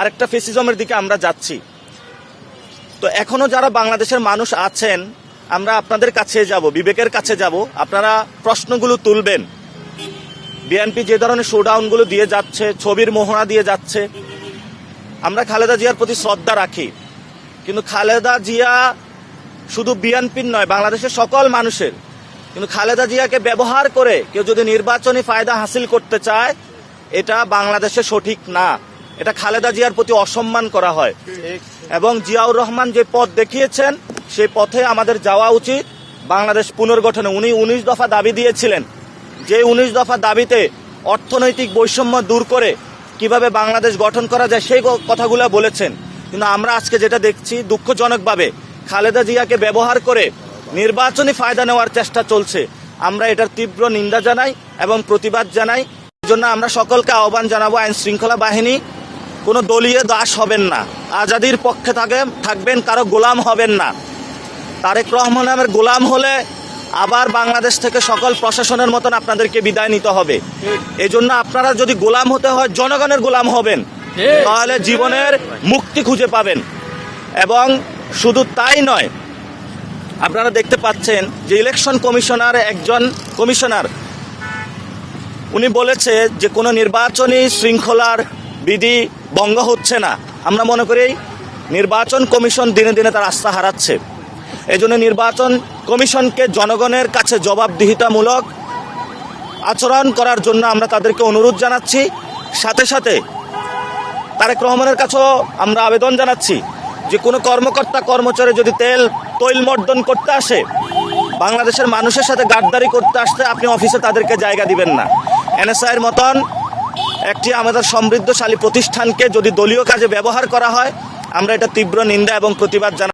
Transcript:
আরেকটা ফেসিজমের দিকে আমরা যাচ্ছি। তো এখনো যারা বাংলাদেশের মানুষ আছেন, আমরা আপনাদের কাছে যাব, বিবেকের কাছে যাব, আপনারা প্রশ্নগুলো তুলবেন। বিএনপি যে ধরনের শোডাউনগুলো দিয়ে যাচ্ছে, ছবির মোহনা দিয়ে যাচ্ছে, আমরা খালেদা জিয়ার প্রতি শ্রদ্ধা রাখি, কিন্তু খালেদা জিয়া শুধু বিএনপির নয়, বাংলাদেশের সকল মানুষের। কিন্তু খালেদা জিয়াকে ব্যবহার করে কেউ যদি নির্বাচনী ফায়দা হাসিল করতে চায়, এটা বাংলাদেশে সঠিক না। এটা খালেদা জিয়ার প্রতি অসম্মান করা হয়। এবং জিয়াউর রহমান যে পথ দেখিয়েছেন, সেই পথে আমাদের যাওয়া উচিত। বাংলাদেশ পুনর্গঠনে উনি 19 দফা দাবি দিয়েছিলেন, যে 19 দফা দাবিতে অর্থনৈতিক বৈষম্য দূর করে কিভাবে বাংলাদেশ গঠন করা যায় সেই কথাগুলো বলেছেন। কিন্তু আমরা আজকে যেটা দেখছি, দুঃখজনকভাবে খালেদা জিয়াকে ব্যবহার করে নির্বাচনী ফায়দা নেওয়ার চেষ্টা চলছে। আমরা এটার তীব্র নিন্দা জানাই এবং প্রতিবাদ জানাই। এই জন্য আমরা সকলকে আহ্বান জানাবো, আইন শৃঙ্খলা বাহিনী কোনো দলীয় দাস হবেন না, আজাদির পক্ষে থাকবেন, কারো গোলাম হবেন না। তারেক রহমানের গোলাম হলে আবার বাংলাদেশ থেকে সকল প্রশাসনের মতন আপনাদেরকে বিদায় নিতে হবে। এই জন্য আপনারা যদি গোলাম হতে হয়, জনগণের গোলাম হবেন, তাহলে জীবনের মুক্তি খুঁজে পাবেন। এবং শুধু তাই নয়, আপনারা দেখতে পাচ্ছেন যে ইলেকশন কমিশনার, একজন কমিশনার, উনি বলেছে যে কোনো নির্বাচনী শৃঙ্খলার বিধি ভঙ্গ হচ্ছে না। আমরা মনে করি নির্বাচন কমিশন দিনে দিনে তার আস্থা হারাচ্ছে। এই জন্য নির্বাচন কমিশনকে জনগণের কাছে জবাবদিহিতামূলক আচরণ করার জন্য আমরা তাদেরকে অনুরোধ জানাচ্ছি। সাথে সাথে তারেক রহমানের কাছেও আমরা আবেদন জানাচ্ছি যে কোনো কর্মকর্তা কর্মচারী যদি তৈলমর্দন করতে আসে, বাংলাদেশের মানুষের সাথে গাদ্দারি করতে আসতে, আপনি অফিসে তাদেরকে জায়গা দিবেন না। এনএসআইয়ের মতন একটি আমাদের সমৃদ্ধশালী প্রতিষ্ঠানকে যদি দলীয় কাজে ব্যবহার করা হয়, আমরা এটা তীব্র নিন্দা এবং প্রতিবাদ জানাই।